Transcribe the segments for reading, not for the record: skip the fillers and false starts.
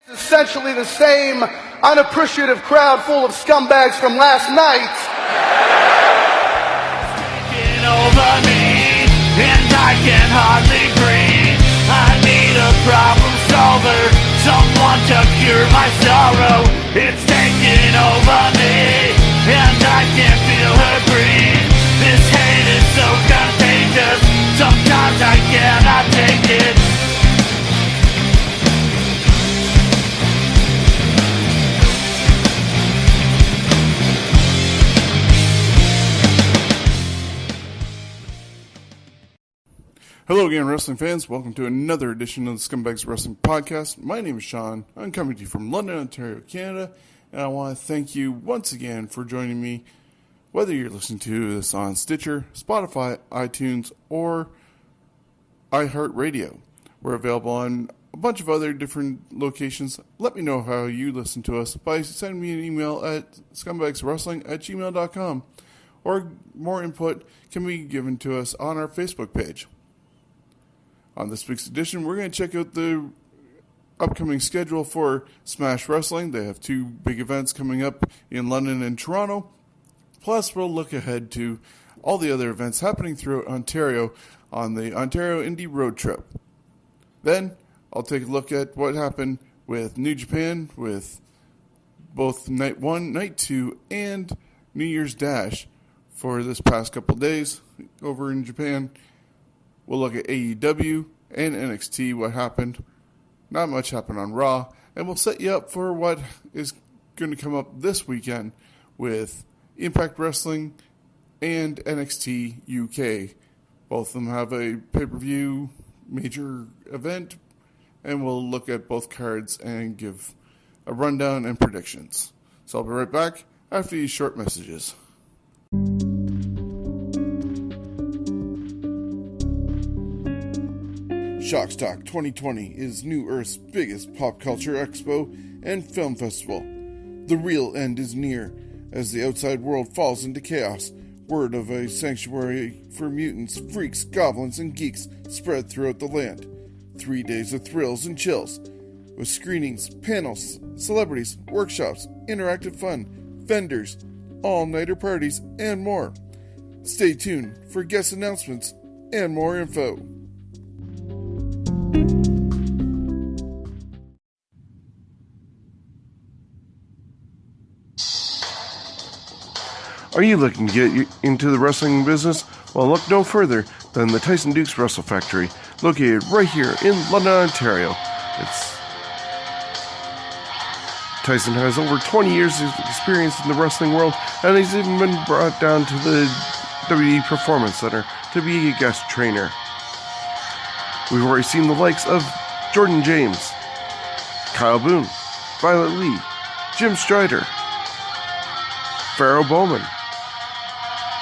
Essentially the same unappreciative crowd full of scumbags from last night. Taking over me, and I can hardly breathe. I need a problem solver, someone to cure my sorrow. It's taking over me, and I can't feel her breathe. This hate is so contagious, sometimes I cannot take it. Hello again, wrestling fans. Welcome to another edition of the Scumbags Wrestling Podcast. My name is Sean. I'm coming to you from London, Ontario, Canada, and I want to thank you once again for joining me, whether you're listening to this on Stitcher, Spotify, iTunes, or iHeartRadio. We're available on a bunch of other different locations. Let me know how you listen to us by sending me an email at scumbagswrestling@gmail.com, or more input can be given to us on our Facebook page. On this week's edition, we're going to check out the upcoming schedule for Smash Wrestling. They have two big events coming up in London and Toronto. Plus, we'll look ahead to all the other events happening throughout Ontario on the Ontario Indy road trip. Then, I'll take a look at what happened with New Japan, with both Night 1, Night 2, and New Year's Dash for this past couple days over in Japan. We'll look at AEW and NXT, what happened. Not much happened on Raw. And we'll set you up for what is going to come up this weekend with Impact Wrestling and NXT UK. Both of them have a pay-per-view major event. And we'll look at both cards and give a rundown and predictions. So I'll be right back after these short messages. Shockstock 2020 is New Earth's biggest pop culture expo and film festival. The real end is near, as the outside world falls into chaos. Word of a sanctuary for mutants, freaks, goblins, and geeks spread throughout the land. 3 days of thrills and chills, with screenings, panels, celebrities, workshops, interactive fun, vendors, all-nighter parties, and more. Stay tuned for guest announcements and more info. Are you looking to get into the wrestling business? Well, look no further than the Tyson Dukes Wrestle Factory, located right here in London, Ontario. Tyson has over 20 years of experience in the wrestling world, and he's even been brought down to the WWE Performance Center to be a guest trainer. We've already seen the likes of Jordan James, Kyle Boone, Violet Lee, Jim Strider, Pharaoh Bowman,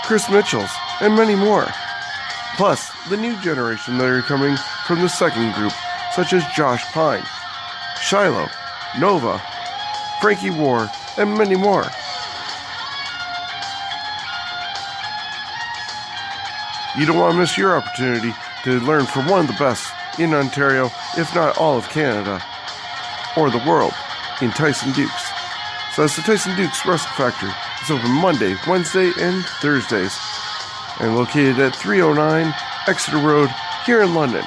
Chris Mitchells, and many more. Plus, the new generation that are coming from the second group, such as Josh Pine, Shiloh, Nova, Frankie War, and many more. You don't want to miss your opportunity to learn from one of the best in Ontario, if not all of Canada, or the world, in Tyson Dukes. So that's the Tyson Dukes Wrestle Factory. It's open Monday, Wednesday, and Thursdays, and located at 309 Exeter Road here in London.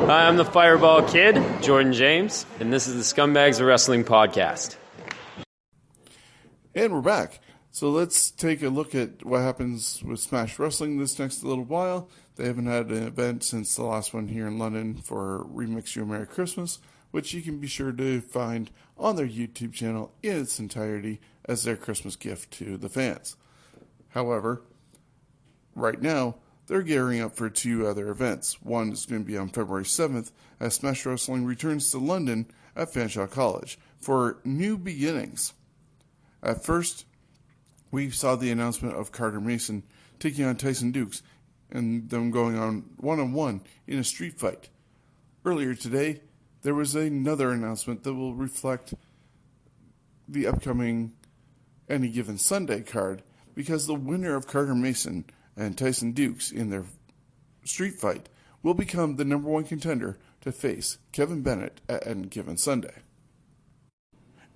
Hi, I'm the Fireball Kid, Jordan James, and this is the Scumbags of Wrestling podcast. And we're back. So let's take a look at what happens with Smash Wrestling this next little while. They haven't had an event since the last one here in London for Remix You a Merry Christmas, which you can be sure to find on their YouTube channel in its entirety as their Christmas gift to the fans. However, right now, they're gearing up for two other events. One is going to be on February 7th as Smash Wrestling returns to London at Fanshawe College for New Beginnings. At first, we saw the announcement of Carter Mason taking on Tyson Dukes and them going on one-on-one in a street fight. Earlier today, there was another announcement that will reflect the upcoming Any Given Sunday card, because the winner of Carter Mason and Tyson Dukes in their street fight will become the number one contender to face Kevin Bennett at Any Given Sunday.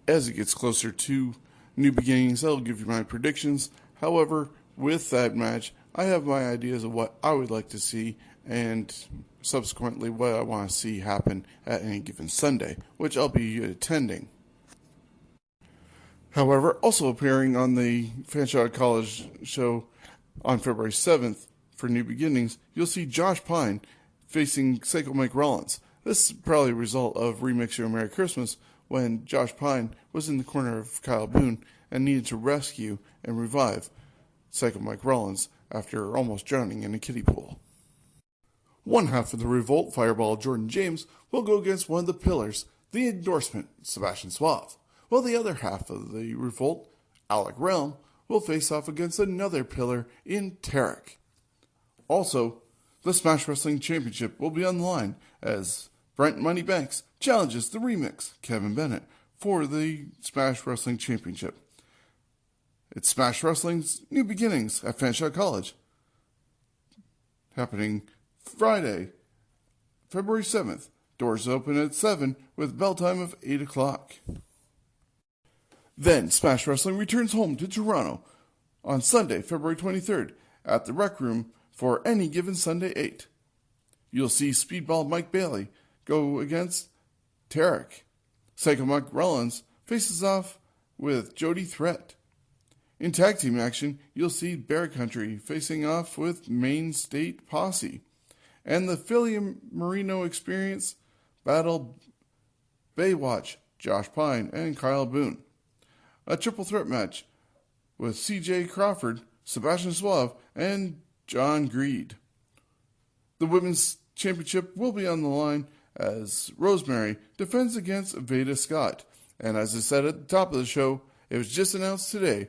As it gets closer to New Beginnings, I'll give you my predictions. However, with that match, I have my ideas of what I would like to see and subsequently what I want to see happen at Any Given Sunday, which I'll be attending. However, also appearing on the Fanshawe College show on February 7th for New Beginnings, you'll see Josh Pine facing Psycho Mike Rollins. This is probably a result of Remix Your Merry Christmas, when Josh Pine was in the corner of Kyle Boone and needed to rescue and revive Psycho Mike Rollins after almost drowning in a kiddie pool. One half of the Revolt, Fireball Jordan James, will go against one of the pillars, the Endorsement, Sebastian Suave, while the other half of the Revolt, Alec Realm, will face off against another pillar in Tarek. Also, the Smash Wrestling Championship will be on the line as Brent Moneybanks challenges the Remix, Kevin Bennett, for the Smash Wrestling Championship. It's Smash Wrestling's New Beginnings at Fanshawe College, happening Friday, February 7th. Doors open at 7 with bell time of 8 o'clock. Then Smash Wrestling returns home to Toronto on Sunday, February 23rd at the Rec Room for Any Given Sunday 8. You'll see Speedball Mike Bailey go against Tarek. Psycho Mike Rollins faces off with Jody Threat. In tag team action, you'll see Bear Country facing off with Maine State Posse. And the Philly Marino Experience battle Baywatch, Josh Pine, and Kyle Boone. A triple threat match with CJ Crawford, Sebastian Suave, and John Greed. The Women's Championship will be on the line as Rosemary defends against Veda Scott. And as I said at the top of the show, it was just announced today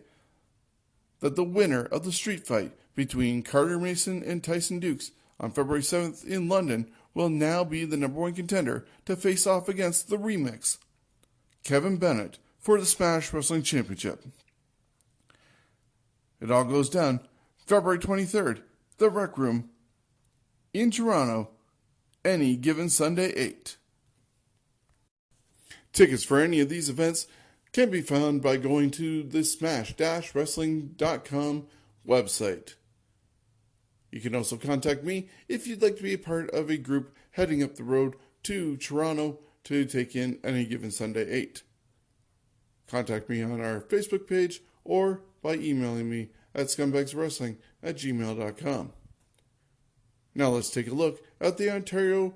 that the winner of the street fight between Carter Mason and Tyson Dukes on February 7th in London will now be the number one contender to face off against the Remix, Kevin Bennett, for the Smash Wrestling Championship. It all goes down February 23rd, the Rec Room in Toronto, Any Given Sunday 8. Tickets for any of these events can be found by going to the smash-wrestling.com website. You can also contact me if you'd like to be a part of a group heading up the road to Toronto to take in Any Given Sunday 8. Contact me on our Facebook page or by emailing me at scumbagswrestling@gmail.com. Now let's take a look at the Ontario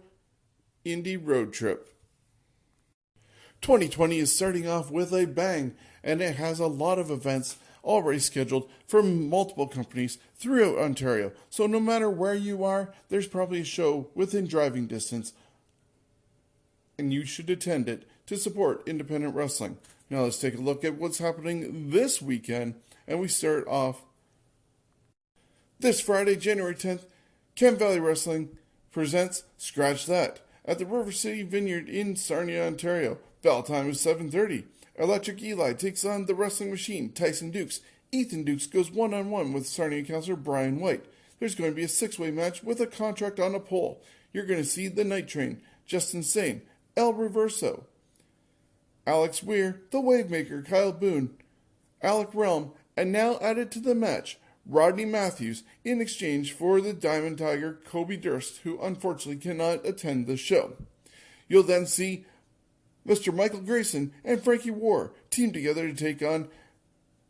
Indy road trip. 2020 is starting off with a bang, and it has a lot of events already scheduled for multiple companies throughout Ontario. So no matter where you are, there's probably a show within driving distance, and you should attend it to support independent wrestling. Now let's take a look at what's happening this weekend, and we start off this Friday, January 10th. Chem Valley Wrestling presents Scratch That at the River City Vineyard in Sarnia, Ontario. Bell time is 7:30. Electric Eli takes on the Wrestling Machine, Tyson Dukes. Ethan Dukes goes one-on-one with Sarnia Councillor Brian White. There's going to be a six-way match with a contract on a pole. You're going to see The Night Train, Justin Sane, El Reverso, Alex Weir, The Wavemaker, Kyle Boone, Alec Realm, and now added to the match, Rodney Matthews, in exchange for the Diamond Tiger, Kobe Durst, who unfortunately cannot attend the show. You'll then see Mr. Michael Grayson and Frankie War team together to take on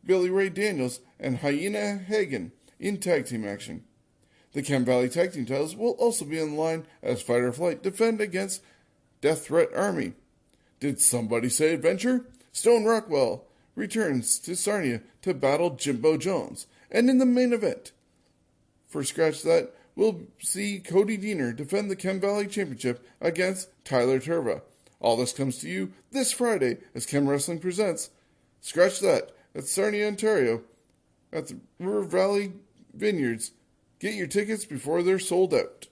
Billy Ray Daniels and Hyena Hagen in tag team action. The Chem Valley Tag Team titles will also be on the line as Fight or Flight defend against Death Threat Army. Did somebody say adventure? Stone Rockwell returns to Sarnia to battle Jimbo Jones. And in the main event, for Scratch That, we'll see Cody Diener defend the Chem Valley Championship against Tyler Turva. All this comes to you this Friday as Chem Wrestling presents Scratch That at Sarnia, Ontario at the River Valley Vineyards. Get your tickets before they're sold out.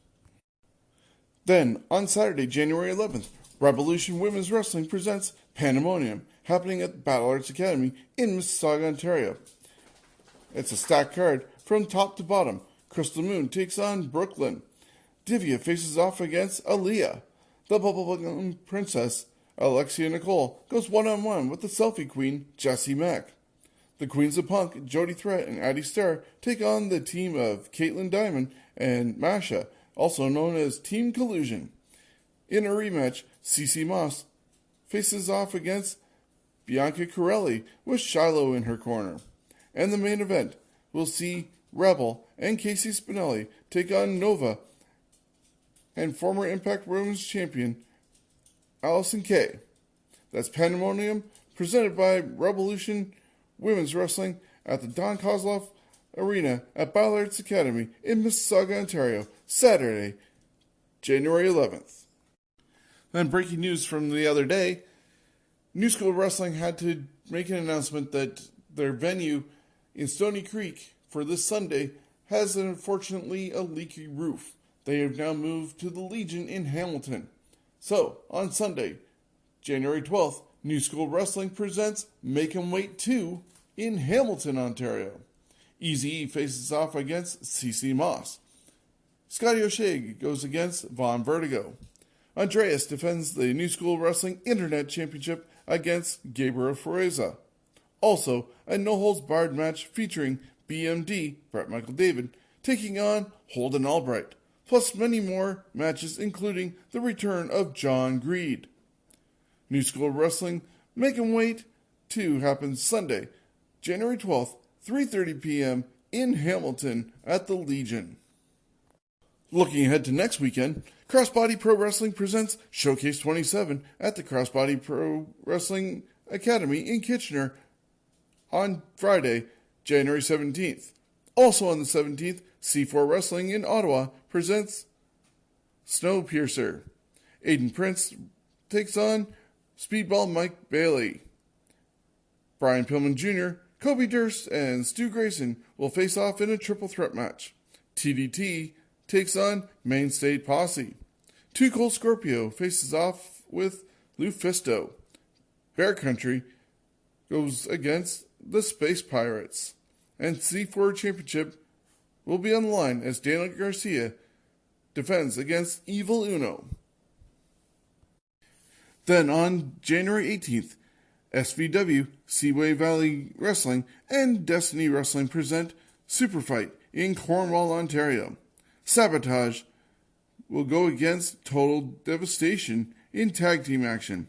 Then, on Saturday, January 11th, Revolution Women's Wrestling presents Pandemonium, happening at the Battle Arts Academy in Mississauga, Ontario. It's a stacked card from top to bottom. Crystal Moon takes on Brooklyn. Divya faces off against Aaliyah. The Bubblegum Princess, Alexia Nicole, goes one-on-one with the Selfie Queen, Jessie Mack. The Queens of Punk, Jody Threat and Addie Starr, take on the team of Caitlin Diamond and Masha, also known as Team Collusion. In a rematch, Cece Moss faces off against Bianca Corelli with Shiloh in her corner. And the main event will see Rebel and Casey Spinelli take on Nova and former Impact Women's Champion Allison Kay. That's Pandemonium, presented by Revolution Women's Wrestling at the Don Kozlov Arena at Battle Arts Academy in Mississauga, Ontario, Saturday, January 11th. Then breaking news from the other day, New School Wrestling had to make an announcement that their venue in Stony Creek for this Sunday has unfortunately a leaky roof. They have now moved to the Legion in Hamilton. So, on Sunday, January 12th, New School Wrestling presents Make 'em Wait 2 in Hamilton, Ontario. Eazy-E faces off against CC Moss. Scotty O'Shea goes against Von Vertigo. Andreas defends the New School Wrestling Internet Championship against Gabriel Foreza. Also, a no-holds-barred match featuring BMD, Brett Michael David, taking on Holden Albright, plus many more matches including the return of John Greed. New School Wrestling Make 'em Wait 2 happens Sunday, January 12th, 3:30 p.m. in Hamilton at the Legion. Looking ahead to next weekend, Crossbody Pro Wrestling presents Showcase 27 at the Crossbody Pro Wrestling Academy in Kitchener on Friday, January 17th. Also on the 17th, C4 Wrestling in Ottawa presents Snowpiercer. Aiden Prince takes on Speedball Mike Bailey. Brian Pillman Jr., Kobe Durst, and Stu Grayson will face off in a triple threat match. TDT takes on Main State Posse. Too Cold Scorpio faces off with Lufisto. Bear Country goes against the Space Pirates. And C4 Championship will be on the line as Daniel Garcia defends against Evil Uno. Then on January 18th, SVW, Seaway Valley Wrestling, and Destiny Wrestling present Super Fight in Cornwall, Ontario. Sabotage will go against Total Devastation in tag team action.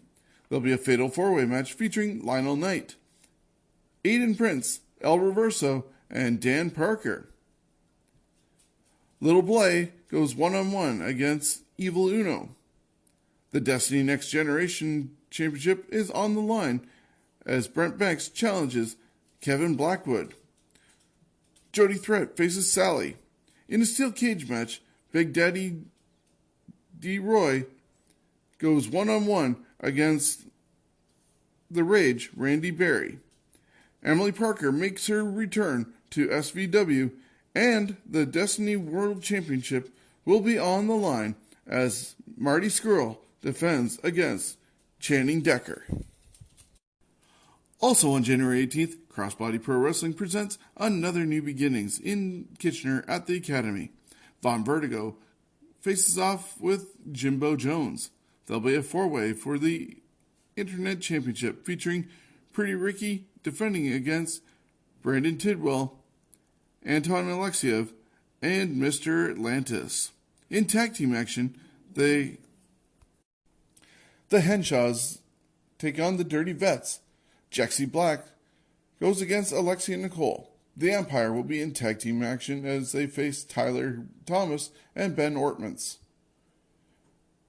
There'll be a fatal four-way match featuring Lionel Knight, Aiden Prince, El Reverso, and Dan Parker. Little Blay goes one-on-one against Evil Uno. The Destiny Next Generation Championship is on the line as Brent Banks challenges Kevin Blackwood. Jody Threat faces Sally. In a steel cage match, Big Daddy D. Roy goes one-on-one against the Rage, Randy Berry. Emily Parker makes her return to SVW, and the Destiny World Championship will be on the line as Marty Skrull defends against Channing Decker. Also on January 18th, Crossbody Pro Wrestling presents Another New Beginnings in Kitchener at the Academy. Von Vertigo faces off with Jimbo Jones. There'll be a four-way for the Internet Championship featuring Pretty Ricky defending against Brandon Tidwell, Anton Alexiev, and Mr. Atlantis. In tag team action, the Henshaws take on the Dirty Vets. Jaxie Black goes against Alexia Nicole. The Empire will be in tag team action as they face Tyler Thomas and Ben Ortmans.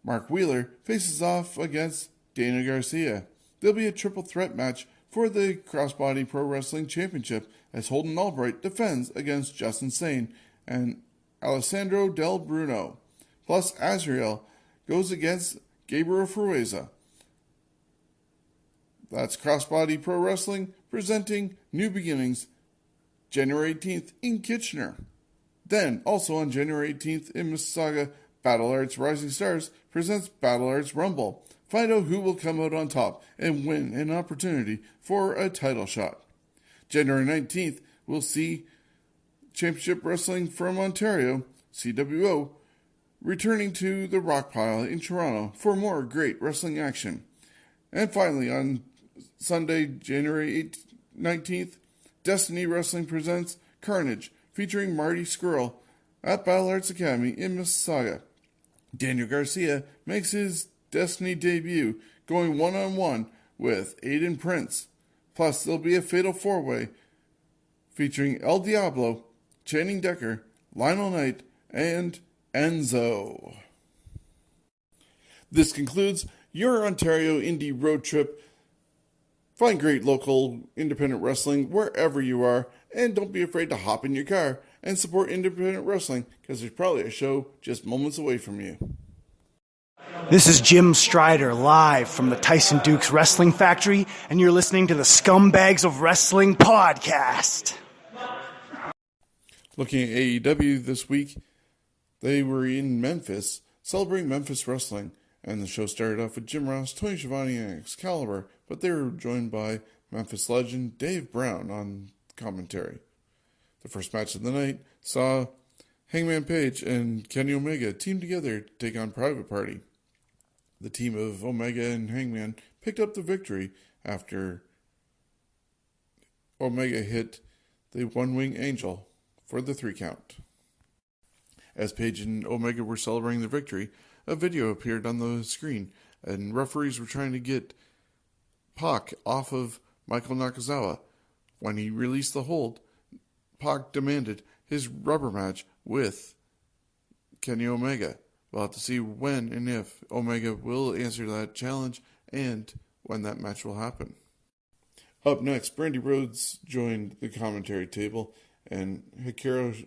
Mark Wheeler faces off against Dana Garcia. There'll be a triple threat match for the Crossbody Pro Wrestling Championship as Holden Albright defends against Justin Sane and Alessandro Del Bruno. Plus Azrael goes against Gabriel Furueza. That's Crossbody Pro Wrestling presenting New Beginnings January 18th in Kitchener. Then, also on January 18th in Mississauga, Battle Arts Rising Stars presents Battle Arts Rumble, find out who will come out on top and win an opportunity for a title shot. January 19th, we'll see Championship Wrestling from Ontario, CWO, returning to the Rock Pile in Toronto for more great wrestling action. And finally, on Sunday, January 19th, Destiny Wrestling presents Carnage, featuring Marty Skrull at Battle Arts Academy in Mississauga. Daniel Garcia makes his Destiny debut, going one-on-one with Aiden Prince. Plus, there'll be a fatal four-way featuring El Diablo, Channing Decker, Lionel Knight, and Enzo. This concludes your Ontario Indy road trip. Find great local independent wrestling wherever you are, and don't be afraid to hop in your car and support independent wrestling, because there's probably a show just moments away from you. This is Jim Strider live from the Tyson Dukes Wrestling Factory, and you're listening to the Scumbags of Wrestling podcast. Looking at AEW this week, they were in Memphis celebrating Memphis wrestling, and the show started off with Jim Ross, Tony Schiavone, and Excalibur, but they were joined by Memphis legend Dave Brown on commentary. The first match of the night saw Hangman Page and Kenny Omega team together to take on Private Party. The team of Omega and Hangman picked up the victory after Omega hit the One-Wing Angel for the 3 count. As Page and Omega were celebrating their victory, a video appeared on the screen, and referees were trying to get Pac off of Michael Nakazawa. When he released the hold, Pac demanded his rubber match with Kenny Omega. We'll have to see when and if Omega will answer that challenge and when that match will happen. Up next, Brandy Rhodes joined the commentary table, and Hikaru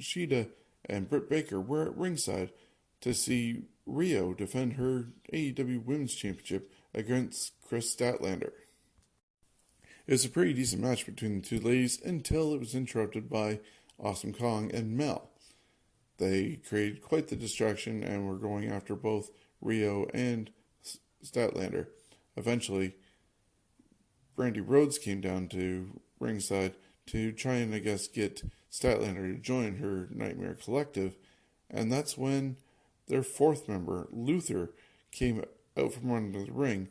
Shida and Britt Baker were at ringside to see Rio defend her AEW Women's Championship against Chris Statlander. It was a pretty decent match between the two ladies until it was interrupted by Awesome Kong and Mel. They created quite the distraction and were going after both Rio and Statlander. Eventually, Brandy Rhodes came down to ringside to try and, get Statlander to join her Nightmare Collective, and that's when their fourth member, Luther, came out from under the ring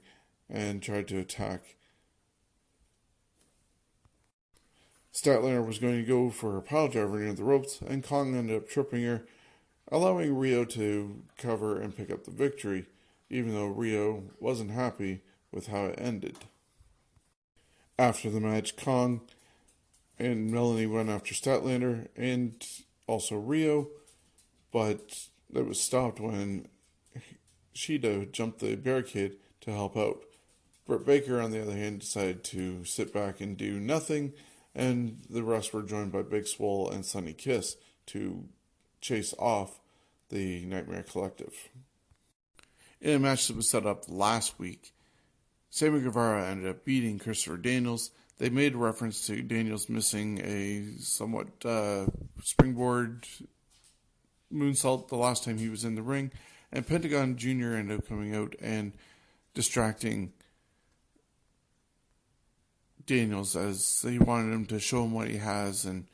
and tried to attack. Statlander was going to go for a pile driver near the ropes, and Kong ended up tripping her, allowing Rio to cover and pick up the victory, even though Rio wasn't happy with how it ended. After the match, Kong and Melanie went after Statlander and also Rio, but it was stopped when Shida jumped the barricade to help out. Britt Baker, on the other hand, decided to sit back and do nothing, and the rest were joined by Big Swole and Sonny Kiss to chase off the Nightmare Collective. In a match that was set up last week, Sammy Guevara ended up beating Christopher Daniels. They made reference to Daniels missing a somewhat springboard moonsault the last time he was in the ring, and Pentagon Jr. ended up coming out and distracting Daniels as he wanted him to show him what he has, and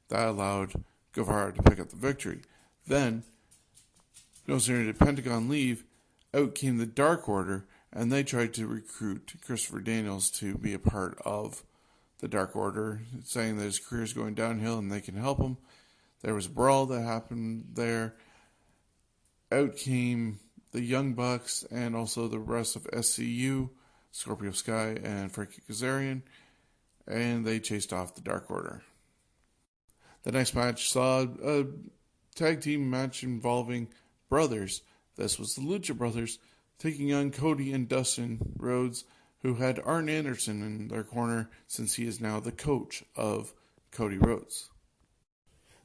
that allowed Guevara to pick up the victory. Then, no sooner did Pentagon leave, out came the Dark Order, and they tried to recruit Christopher Daniels to be a part of the Dark Order, saying that his career is going downhill and they can help him. There was a brawl that happened there. Out came the Young Bucks and also the rest of SCU, Scorpio Sky and Frankie Kazarian, and they chased off the Dark Order. The next match saw a tag team match involving brothers. This was the Lucha Brothers taking on Cody and Dustin Rhodes, who had Arn Anderson in their corner since he is now the coach of Cody Rhodes.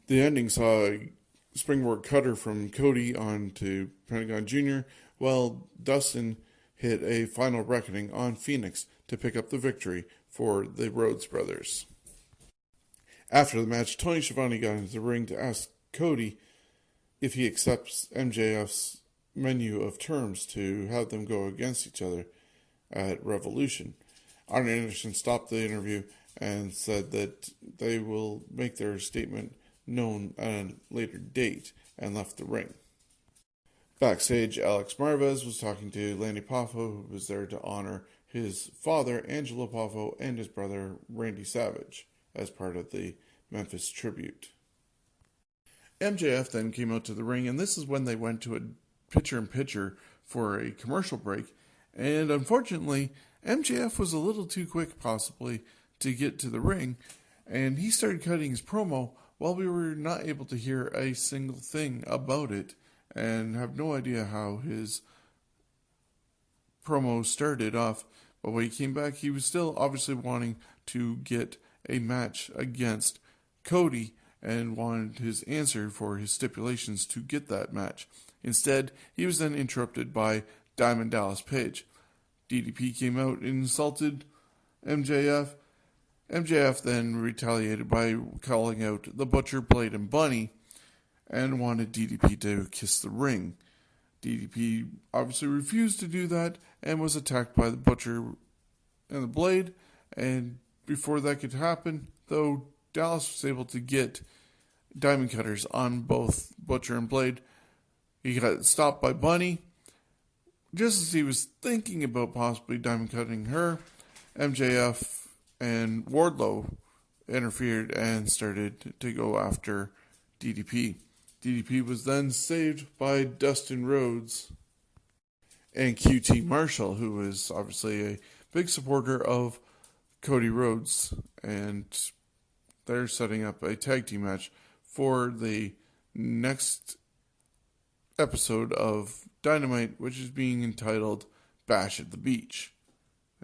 The ending saw a springboard cutter from Cody onto Pentagon Jr., while Dustin hit a final reckoning on Phoenix to pick up the victory for the Rhodes brothers. After the match, Tony Schiavone got into the ring to ask Cody if he accepts MJF's menu of terms to have them go against each other at Revolution. Arn Anderson stopped the interview and said that they will make their statement known at a later date and left the ring. Backstage, Alex Marvez was talking to Lanny Poffo, who was there to honor his father, Angelo Poffo, and his brother, Randy Savage, as part of the Memphis tribute. MJF then came out to the ring, and this is when they went to a picture-in-picture for a commercial break, and unfortunately, MJF was a little too quick, possibly, to get to the ring, and he started cutting his promo while we were not able to hear a single thing about it, and have no idea how his promo started off. But when he came back, he was still obviously wanting to get a match against Cody and wanted his answer for his stipulations to get that match. Instead, he was then interrupted by Diamond Dallas Page. DDP came out and insulted MJF. MJF then retaliated by calling out the Butcher, Blade, and Bunny and wanted DDP to kiss the ring. DDP obviously refused to do that and was attacked by the Butcher and the Blade. And before that could happen, though, Dallas was able to get diamond cutters on both Butcher and Blade. He got stopped by Bunny. Just as he was thinking about possibly diamond cutting her, MJF and Wardlow interfered and started to go after DDP. DDP was then saved by Dustin Rhodes and QT Marshall, who is obviously a big supporter of Cody Rhodes, and they're setting up a tag team match for the next episode of Dynamite, which is being entitled Bash at the Beach,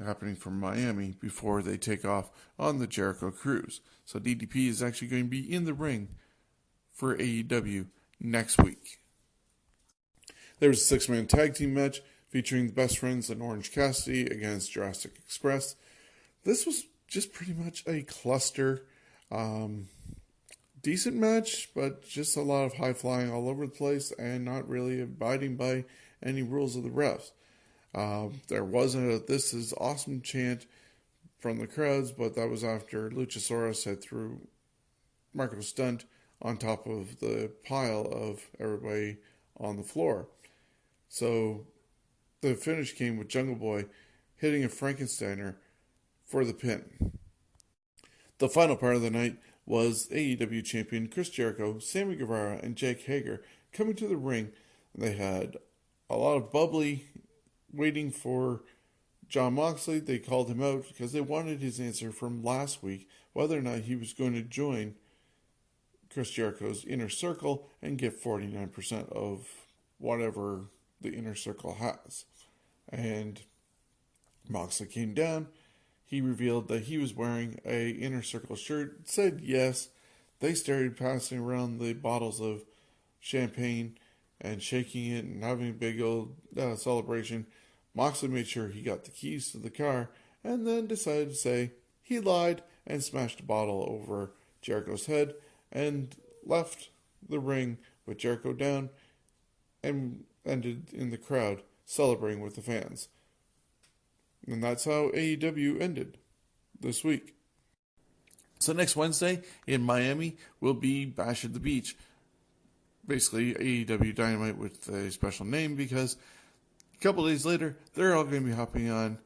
happening from Miami before they take off on the Jericho Cruise. So DDP is actually going to be in the ring for AEW next week. There was a 6-man tag team match featuring the Best Friends and Orange Cassidy against Jurassic Express. This was just pretty much a cluster. Decent match, but just a lot of high flying all over the place and not really abiding by any rules of the refs. There wasn't a "this is awesome" chant from the crowds, but that was after Luchasaurus had threw Marco Stunt on top of the pile of everybody on the floor. So the finish came with Jungle Boy hitting a Frankensteiner for the pin. The final part of the night was AEW champion Chris Jericho, Sammy Guevara, and Jake Hager coming to the ring. They had a lot of bubbly waiting for Jon Moxley. They called him out because they wanted his answer from last week, whether or not he was going to join Chris Jericho's Inner Circle and get 49% of whatever the Inner Circle has. And Moxley came down. He revealed that he was wearing a Inner Circle shirt, said yes. They started passing around the bottles of champagne and shaking it and having a big old celebration. Moxley made sure he got the keys to the car and then decided to say he lied and smashed a bottle over Jericho's head and left the ring with Jericho down and ended in the crowd celebrating with the fans. And that's how AEW ended this week. So next Wednesday in Miami will be Bash at the Beach. Basically AEW Dynamite with a special name because a couple days later they're all going to be hopping on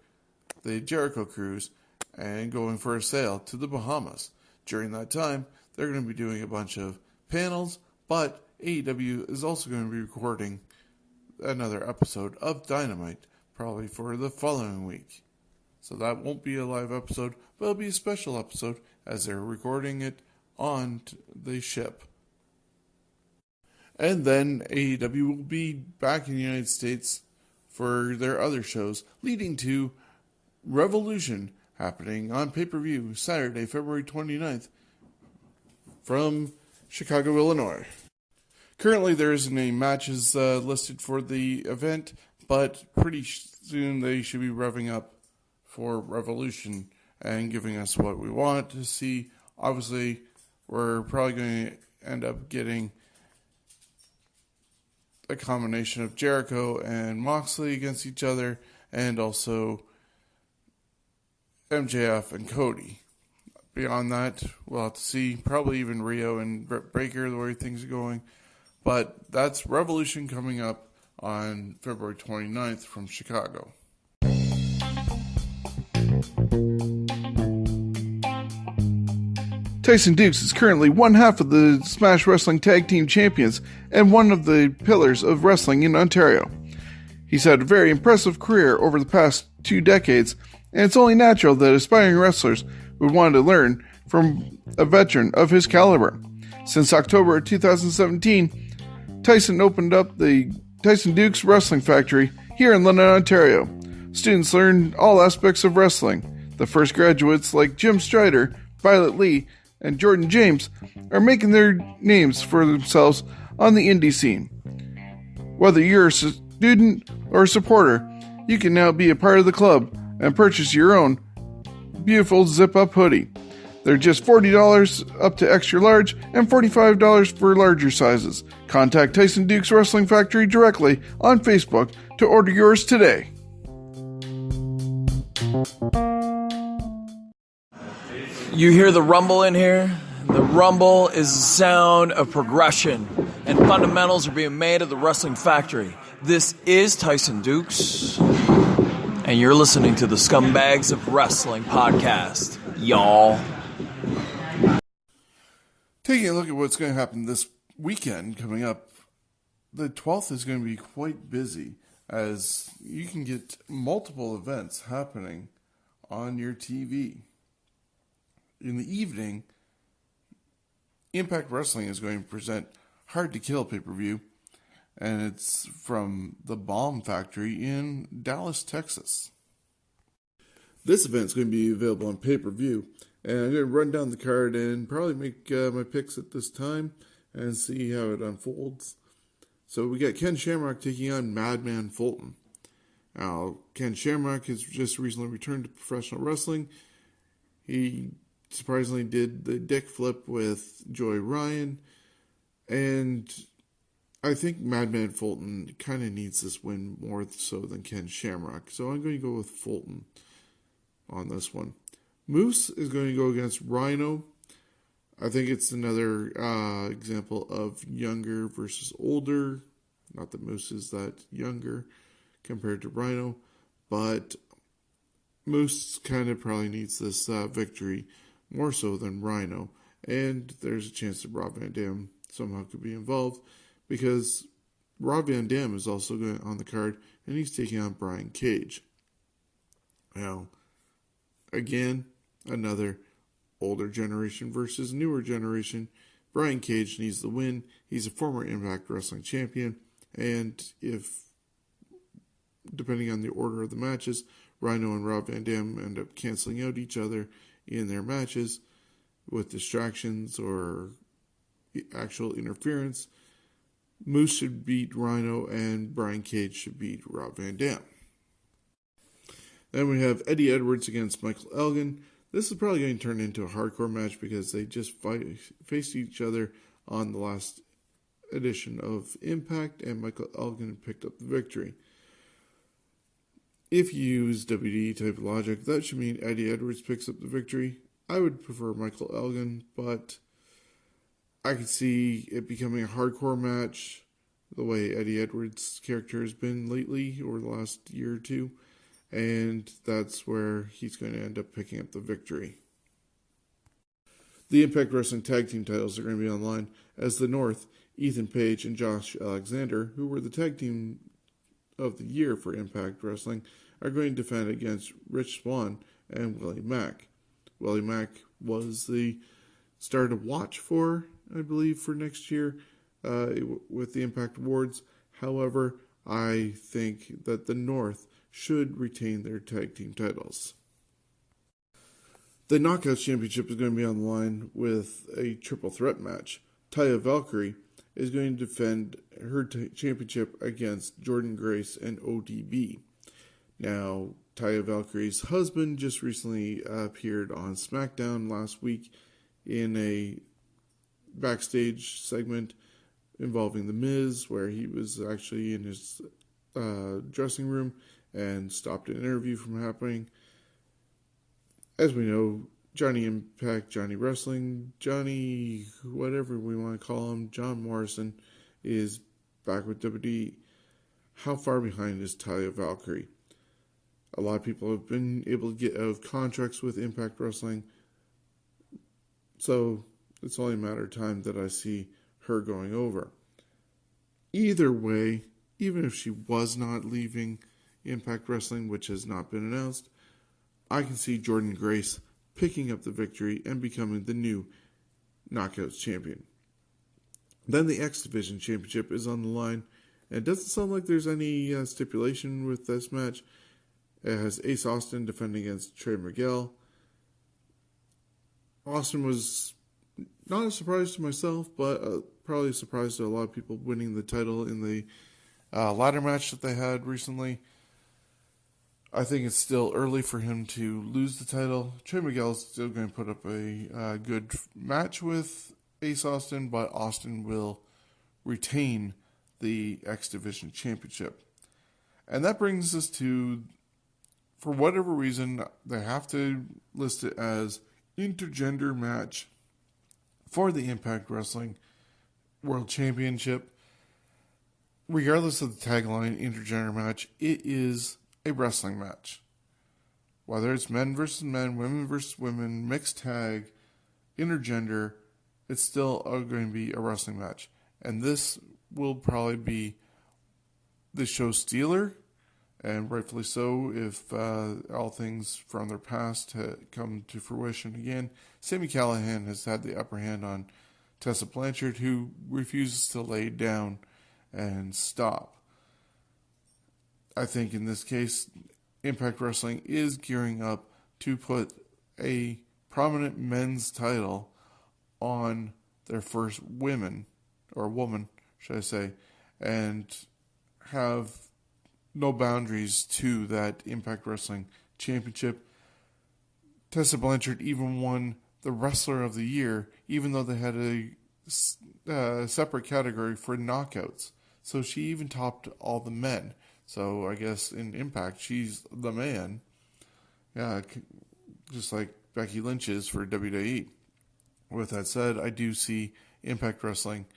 the Jericho Cruise and going for a sail to the Bahamas. During that time, they're going to be doing a bunch of panels, but AEW is also going to be recording another episode of Dynamite, probably for the following week. So that won't be a live episode, but it'll be a special episode as they're recording it on the ship. And then AEW will be back in the United States for their other shows, leading to Revolution happening on pay-per-view Saturday, February 29th from Chicago, Illinois. Currently, there isn't any matches listed for the event, but pretty soon they should be revving up for Revolution and giving us what we want to see. Obviously, we're probably going to end up getting a combination of Jericho and Moxley against each other, and also MJF and Cody. Beyond that, we'll have to see. Probably even Rio and Britt Baker, the way things are going. But that's Revolution coming up on February 29th from Chicago. Tyson Dukes is currently one half of the Smash Wrestling Tag Team Champions and one of the pillars of wrestling in Ontario. He's had a very impressive career over the past 2 decades, and it's only natural that aspiring wrestlers would want to learn from a veteran of his caliber. Since October of 2017, Tyson opened up the Tyson Dukes Wrestling Factory here in London, Ontario. Students learn all aspects of wrestling. The first graduates like Jim Strider, Violet Lee, and Jordan James are making their names for themselves on the indie scene. Whether you're a student or a supporter, you can now be a part of the club and purchase your own beautiful zip-up hoodie. They're just $40 up to extra large and $45 for larger sizes. Contact Tyson Dukes Wrestling Factory directly on Facebook to order yours today. You hear the rumble in here? The rumble is the sound of progression, and fundamentals are being made at the Wrestling Factory. This is Tyson Dukes, and you're listening to the Scumbags of Wrestling podcast, y'all. Taking a look at what's going to happen this weekend coming up, the 12th is going to be quite busy as you can get multiple events happening on your TV. In the evening, Impact Wrestling is going to present Hard to Kill pay-per-view, and it's from the Bomb Factory in Dallas, Texas. This event is going to be available on pay-per-view, and I'm going to run down the card and probably make my picks at this time and see how it unfolds. So we got Ken Shamrock taking on Madman Fulton. Now, Ken Shamrock has just recently returned to professional wrestling. He surprisingly did the dick flip with Joey Ryan, and I think Madman Fulton kind of needs this win more so than Ken Shamrock, so I'm going to go with Fulton on this one. Moose is going to go against Rhino. I think it's another example of younger versus older. Not that Moose is that younger compared to Rhino, but Moose kind of probably needs this victory more so than Rhino. And there's a chance that Rob Van Dam somehow could be involved because Rob Van Dam is also going on the card and he's taking on Brian Cage. Now, again, another older generation versus newer generation. Brian Cage needs the win. He's a former Impact Wrestling champion. And if, depending on the order of the matches, Rhino and Rob Van Dam end up canceling out each other in their matches with distractions or actual interference, Moose should beat Rhino and Brian Cage should beat Rob Van Dam. Then we have Eddie Edwards against Michael Elgin. This is probably going to turn into a hardcore match because they just faced each other on the last edition of Impact, and Michael Elgin picked up the victory. If you use WWE type of logic, that should mean Eddie Edwards picks up the victory. I would prefer Michael Elgin, but I could see it becoming a hardcore match the way Eddie Edwards' character has been lately over the last year or two, and that's where he's going to end up picking up the victory. The Impact Wrestling Tag Team titles are going to be online as the North, Ethan Page and Josh Alexander, who were the Tag Team of the Year for Impact Wrestling, are going to defend against Rich Swann and Willie Mack. Willie Mack was the star to watch for, I believe, for next year with the Impact Awards. However, I think that the North should retain their tag team titles. The Knockouts Championship is going to be on the line with a triple threat match. Taya Valkyrie is going to defend her championship against Jordan Grace and ODB. Now, Taya Valkyrie's husband just recently appeared on SmackDown last week in a backstage segment involving The Miz, where he was actually in his dressing room and stopped an interview from happening. As we know, Johnny Impact, Johnny Wrestling, Johnny, whatever we want to call him, John Morrison, is back with WWE. How far behind is Talia Valkyrie? A lot of people have been able to get out of contracts with Impact Wrestling, so it's only a matter of time that I see her going over. Either way, even if she was not leaving Impact Wrestling, which has not been announced, I can see Jordynne Grace picking up the victory and becoming the new Knockouts champion. Then the X Division Championship is on the line, and it doesn't sound like there's any stipulation with this match. It has Ace Austin defending against Trey Miguel. Austin was not a surprise to myself, but probably a surprise to a lot of people winning the title in the ladder match that they had recently. I think it's still early for him to lose the title. Trey Miguel is still going to put up a good match with Ace Austin, but Austin will retain the X Division Championship. And that brings us to, for whatever reason, they have to list it as intergender match for the Impact Wrestling World Championship. Regardless of the tagline, intergender match, it is a wrestling match. Whether it's men versus men, women versus women, mixed tag, intergender, it's still going to be a wrestling match. And this will probably be the show stealer, and rightfully so if all things from their past come to fruition again. Sami Callihan has had the upper hand on Tessa Blanchard, who refuses to lay down and stop. I think in this case, Impact Wrestling is gearing up to put a prominent men's title on their first woman, should I say, and have no boundaries to that Impact Wrestling Championship. Tessa Blanchard even won the Wrestler of the Year, even though they had a separate category for knockouts. So she even topped all the men. So I guess in Impact, she's the man. Yeah, just like Becky Lynch is for WWE. With that said, I do see Impact Wrestling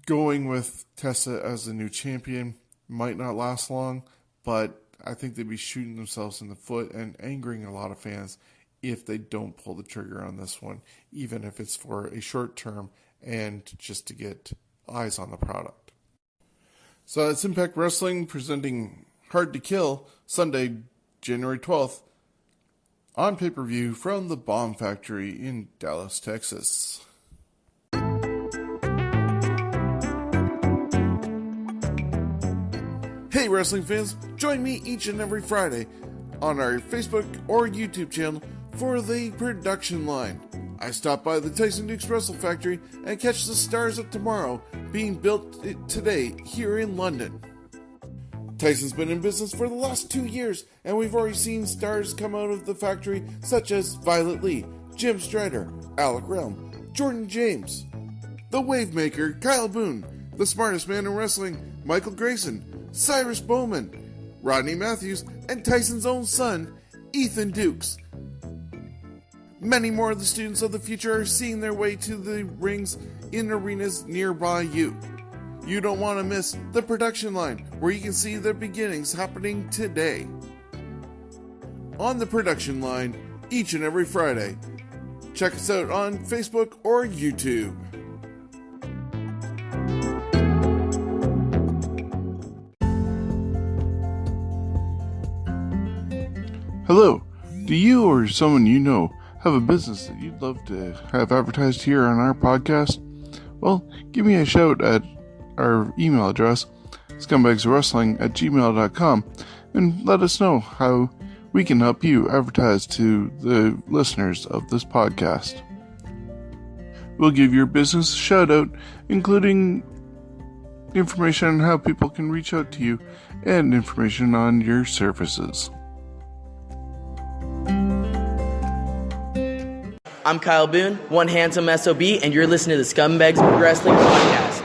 going with Tessa as the new champion. Might not last long, but I think they'd be shooting themselves in the foot and angering a lot of fans if they don't pull the trigger on this one, even if it's for a short term and just to get eyes on the product. So that's Impact Wrestling presenting Hard to Kill Sunday, January 12th on pay-per-view from the Bomb Factory in Dallas, Texas. Hey wrestling fans, join me each and every Friday on our Facebook or YouTube channel for the production line. I stop by the Tyson Dukes Wrestle Factory and catch the Stars of Tomorrow being built today here in London. Tyson's been in business for the last 2 years, and we've already seen stars come out of the factory such as Violet Lee, Jim Strider, Alec Realm, Jordan James, The Wavemaker, Kyle Boone, the smartest man in wrestling, Michael Grayson, Cyrus Bowman, Rodney Matthews, and Tyson's own son, Ethan Dukes. Many more of the students of the future are seeing their way to the rings in arenas nearby you. You don't want to miss the production line, where you can see the beginnings happening today. On the production line, each and every Friday. Check us out on Facebook or YouTube. Hello, do you or someone you know have a business that you'd love to have advertised here on our podcast? Well, give me a shout at our email address, scumbagswrestling@gmail.com, and let us know how we can help you advertise to the listeners of this podcast. We'll give your business a shout out, including information on how people can reach out to you and information on your services. I'm Kyle Boone, one handsome SOB, and you're listening to the Scumbags Wrestling Podcast.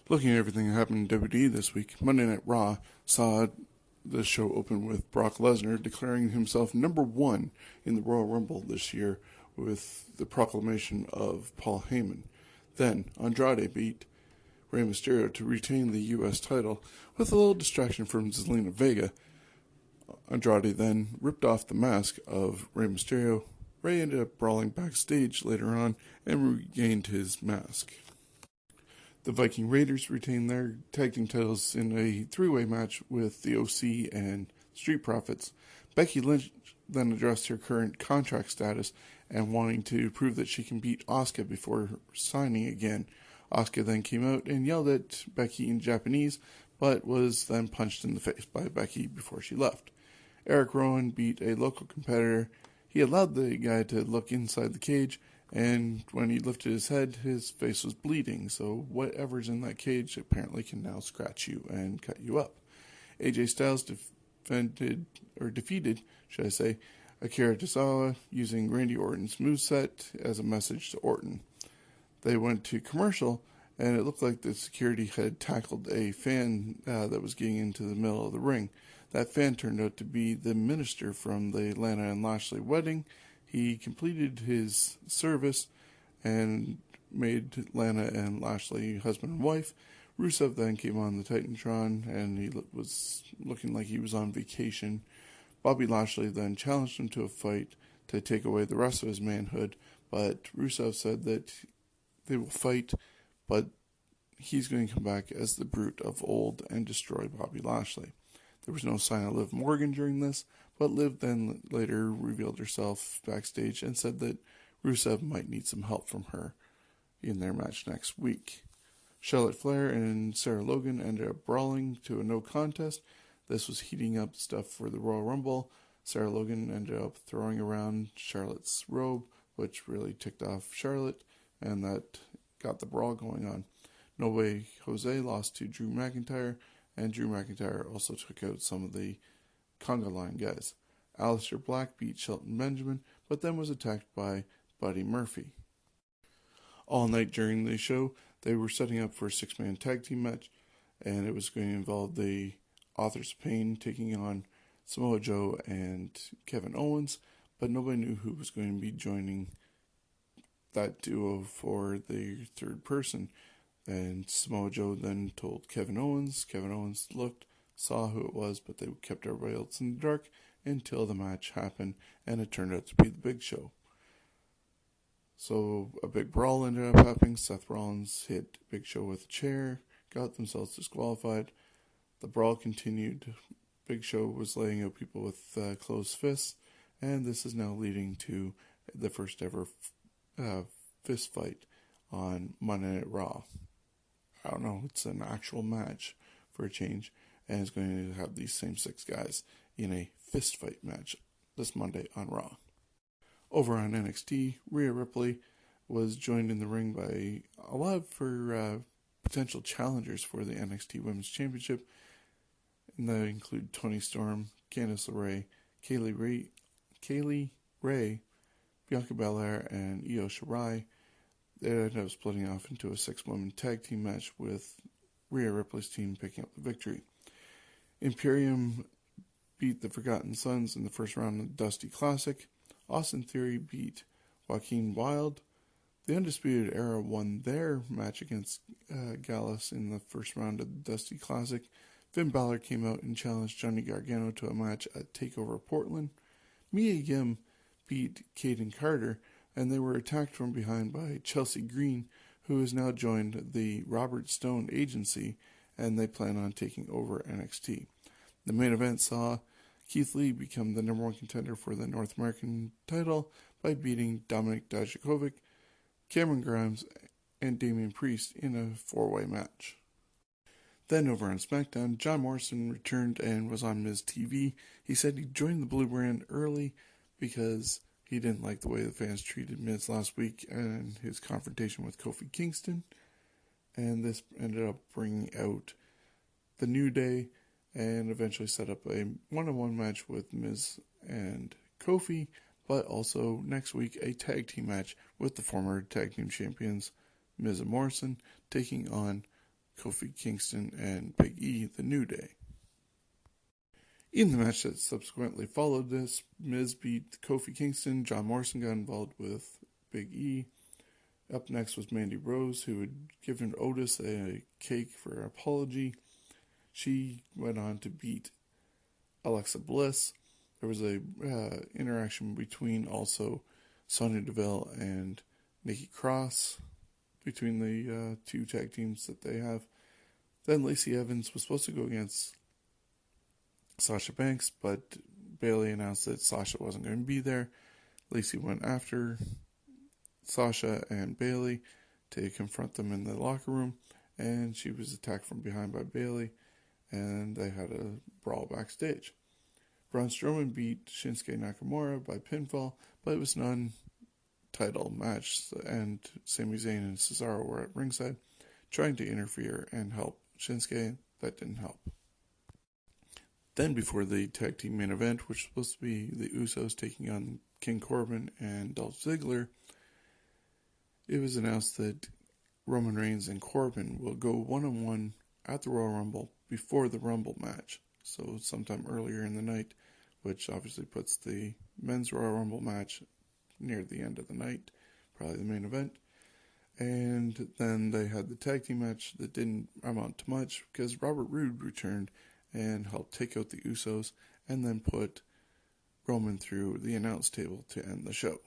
Looking at everything that happened in WWE this week, Monday Night Raw saw the show open with Brock Lesnar declaring himself number one in the Royal Rumble this year with the proclamation of Paul Heyman. Then Andrade beat Rey Mysterio to retain the U.S. title with a little distraction from Zelina Vega. Andrade then ripped off the mask of Rey Mysterio. Rey ended up brawling backstage later on and regained his mask. The Viking Raiders retained their tag team titles in a three-way match with the OC and Street Profits. Becky Lynch then addressed her current contract status and wanting to prove that she can beat Asuka before signing again. Asuka then came out and yelled at Becky in Japanese, but was then punched in the face by Becky before she left. Eric Rowan beat a local competitor. He allowed the guy to look inside the cage, and when he lifted his head, his face was bleeding, so whatever's in that cage apparently can now scratch you and cut you up. AJ Styles defeated, Akira Tozawa using Randy Orton's moveset as a message to Orton. They went to commercial, and it looked like the security had tackled a fan that was getting into the middle of the ring. That fan turned out to be the minister from the Lana and Lashley wedding. He completed his service and made Lana and Lashley husband and wife. Rusev then came on the Titantron, and he was looking like he was on vacation. Bobby Lashley then challenged him to a fight to take away the rest of his manhood, but Rusev said that they will fight, but he's going to come back as the brute of old and destroy Bobby Lashley. There was no sign of Liv Morgan during this, but Liv then later revealed herself backstage and said that Rusev might need some help from her in their match next week. Charlotte Flair and Sarah Logan ended up brawling to a no contest. This was heating up stuff for the Royal Rumble. Sarah Logan ended up throwing around Charlotte's robe, which really ticked off Charlotte, and that got the brawl going on. No Way Jose lost to Drew McIntyre, and Drew McIntyre also took out some of the Conga Line guys. Aleister Black beat Shelton Benjamin, but then was attacked by Buddy Murphy. All night during the show, they were setting up for a six-man tag team match, and it was going to involve the Authors of Pain taking on Samoa Joe and Kevin Owens, but nobody knew who was going to be joining that duo for the third person. And Samoa Joe then told Kevin Owens. Kevin Owens looked, saw who it was, but they kept everybody else in the dark until the match happened, and it turned out to be the Big Show. So a big brawl ended up happening. Seth Rollins hit Big Show with a chair, got themselves disqualified. The brawl continued. Big Show was laying out people with closed fists, and this is now leading to the first ever fist fight on Monday Night Raw. I don't know, it's an actual match for a change, and it's going to have these same six guys in a fist fight match this Monday on Raw. Over on NXT, Rhea Ripley was joined in the ring by a lot of her potential challengers for the NXT Women's Championship, and that include Toni Storm, Candice LeRae, Kaylee Ray, Bianca Belair, and Io Shirai. They ended up splitting off into a six-woman tag team match with Rhea Ripley's team picking up the victory. Imperium beat the Forgotten Sons in the first round of the Dusty Classic. Austin Theory beat Joaquin Wilde. The Undisputed Era won their match against Gallus in the first round of the Dusty Classic. Finn Balor came out and challenged Johnny Gargano to a match at Takeover Portland. Mia Yim beat Kaden Carter, and they were attacked from behind by Chelsea Green, who has now joined the Robert Stone agency, and they plan on taking over NXT. The main event saw Keith Lee become the number one contender for the North American title by beating Dominik Dijakovic, Cameron Grimes, and Damian Priest in a four-way match. Then over on SmackDown, John Morrison returned and was on Miz TV. He said he joined the Blue Brand early because he didn't like the way the fans treated Miz last week and his confrontation with Kofi Kingston. And this ended up bringing out the New Day and eventually set up a one-on-one match with Miz and Kofi. but also next week a tag team match with the former tag team champions Miz and Morrison taking on Kofi Kingston and Big E, the New Day. In the match that subsequently followed this, Miz beat Kofi Kingston, John Morrison got involved with Big E. Up next was Mandy Rose, who had given Otis a cake for an apology. She went on to beat Alexa Bliss. There was a interaction between also Sonya Deville and Nikki Cross between the two tag teams that they have. Then Lacey Evans was supposed to go against Sasha Banks, but Bayley announced that Sasha wasn't going to be there. Lacey went after Sasha and Bayley to confront them in the locker room, and she was attacked from behind by Bayley, and they had a brawl backstage. Braun Strowman beat Shinsuke Nakamura by pinfall, but it was non-title match, and Sami Zayn and Cesaro were at ringside trying to interfere and help Shinsuke. That didn't help. Then before the tag team main event, which was supposed to be the Usos taking on King Corbin and Dolph Ziggler, it was announced that Roman Reigns and Corbin will go one-on-one at the Royal Rumble before the Rumble match. So sometime earlier in the night, which obviously puts the men's Royal Rumble match near the end of the night, probably the main event. And then they had the tag team match that didn't amount to much because Robert Roode returned and helped take out the Usos and then put Roman through the announce table to end the show.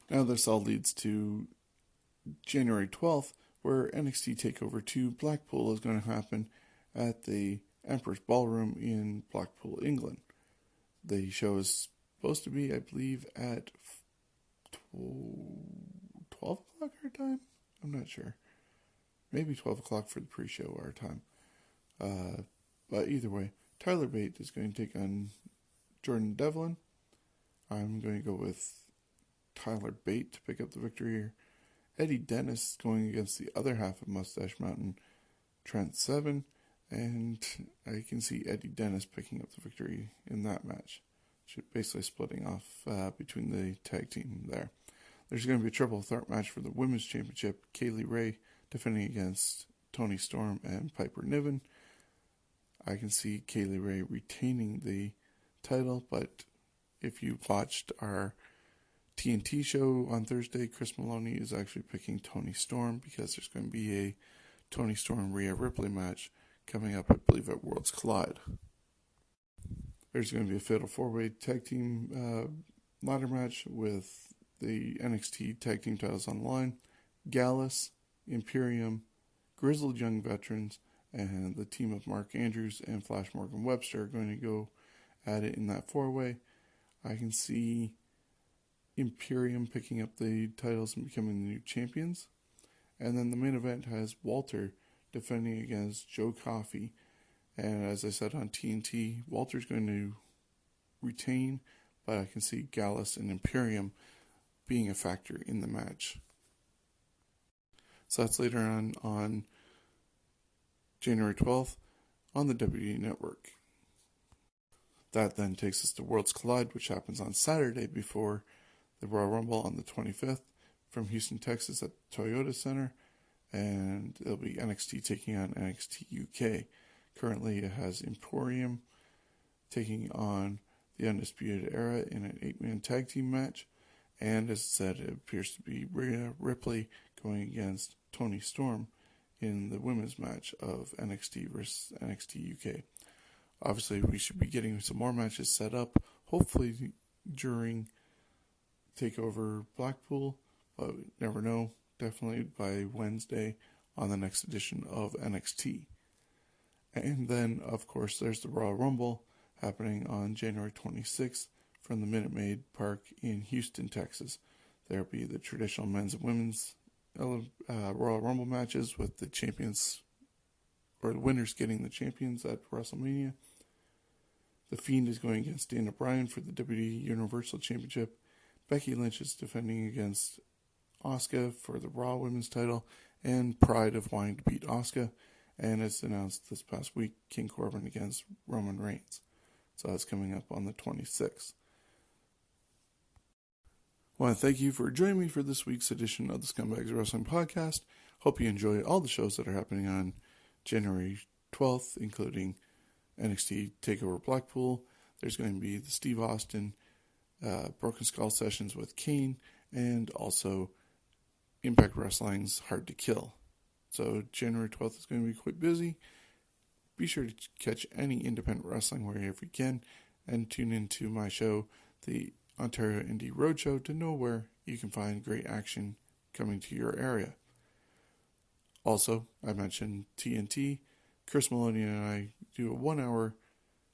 Now this all leads to January 12th, where NXT Takeover 2 Blackpool is going to happen at the Emperor's Ballroom in Blackpool, England. The show is supposed to be, I believe, at 12 o'clock our time? I'm not sure. Maybe 12 o'clock for the pre-show our time. But either way, Tyler Bate is going to take on Jordan Devlin. I'm going to go with Tyler Bate to pick up the victory here. Eddie Dennis going against the other half of Mustache Mountain, Trent Seven, and I can see Eddie Dennis picking up the victory in that match. Basically splitting off between the tag team there. There's going to be a triple threat match for the Women's Championship. Kaylee Ray defending against Toni Storm and Piper Niven. I can see Kaylee Ray retaining the title, but if you watched our TNT show on Thursday, Chris Maloney is actually picking Toni Storm because there's going to be a Toni Storm-Rhea Ripley match coming up, I believe, at Worlds Collide. There's going to be a Fatal 4-Way Tag Team ladder match with the NXT Tag Team titles on the line. Gallus, Imperium, Grizzled Young Veterans, and the team of Mark Andrews and Flash Morgan Webster are going to go at it in that 4-way. I can see Imperium picking up the titles and becoming the new champions. And then the main event has Walter defending against Joe Coffey. And as I said on TNT, Walter's going to retain, but I can see Gallus and Imperium being a factor in the match. So that's later on January 12th on the WWE Network. That then takes us to Worlds Collide, which happens on Saturday before the Royal Rumble on the 25th from Houston, Texas at the Toyota Center. And it'll be NXT taking on NXT UK. Currently it has Emporium taking on the Undisputed Era in an 8-man tag team match. And as I said, it appears to be Rhea Ripley going against Toni Storm in the women's match of NXT versus NXT UK. Obviously, we should be getting some more matches set up, hopefully during Takeover Blackpool, but we never know. Definitely by Wednesday on the next edition of NXT. And then, of course, there's the Royal Rumble happening on January 26th from the Minute Maid Park in Houston, Texas. There'll be the traditional men's and women's Royal Rumble matches with the champions, or the winners getting the champions at WrestleMania. The Fiend is going against Dana Bryan for the WWE Universal Championship. Becky Lynch is defending against Asuka for the Raw Women's title, and Pride of wanting to beat Asuka. And as announced this past week, King Corbin against Roman Reigns. So that's coming up on the 26th. I want to thank you for joining me for this week's edition of the Scumbags Wrestling Podcast. Hope you enjoy all the shows that are happening on January 12th, including NXT Takeover Blackpool. There's going to be the Steve Austin Broken Skull sessions with Kane, and also Impact Wrestling's Hard to Kill. So January 12th is going to be quite busy. Be sure to catch any independent wrestling wherever you can, and tune into my show, the Ontario Indy Roadshow, to know where you can find great action coming to your area. Also, I mentioned TNT. Chris Maloney and I do a 1-hour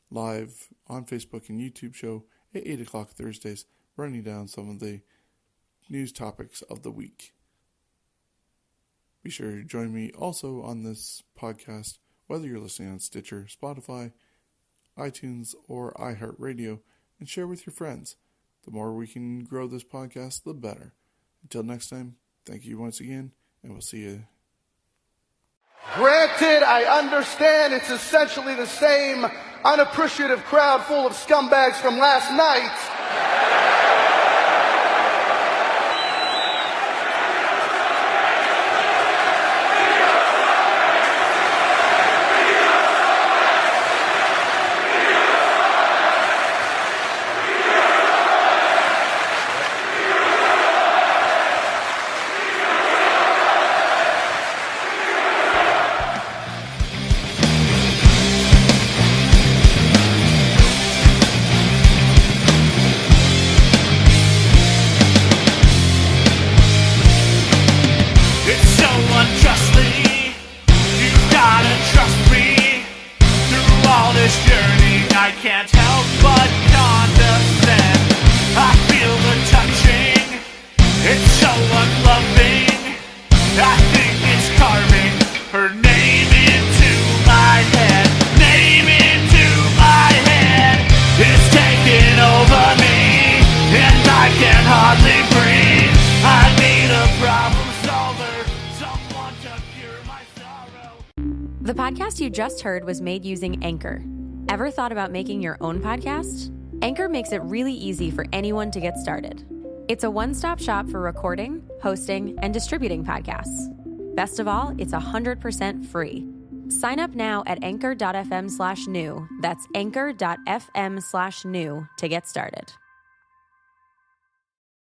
live on Facebook and YouTube show at 8 o'clock Thursdays, running down some of the news topics of the week. Be sure to join me also on this podcast, whether you're listening on Stitcher, Spotify, iTunes, or iHeartRadio, and share with your friends. The more we can grow this podcast, the better. Until next time, thank you once again, and we'll see you. Granted, I understand it's essentially the same unappreciative crowd full of scumbags from last night. It's so unjustly, you've gotta trust me. Through all this journey, I can't help but condescend. I feel the touching, it's so unloving. I think it's carving her name into my head. Name into my head. It's taking over me, and I can hardly breathe. I need a problem solver, someone to cure my sorrow. The podcast you just heard was made using Anchor. Ever thought about making your own podcast? Anchor makes it really easy for anyone to get started. It's a one-stop shop for recording, hosting, and distributing podcasts. Best of all, it's 100% free. Sign up now at anchor.fm/new. That's anchor.fm/new to get started.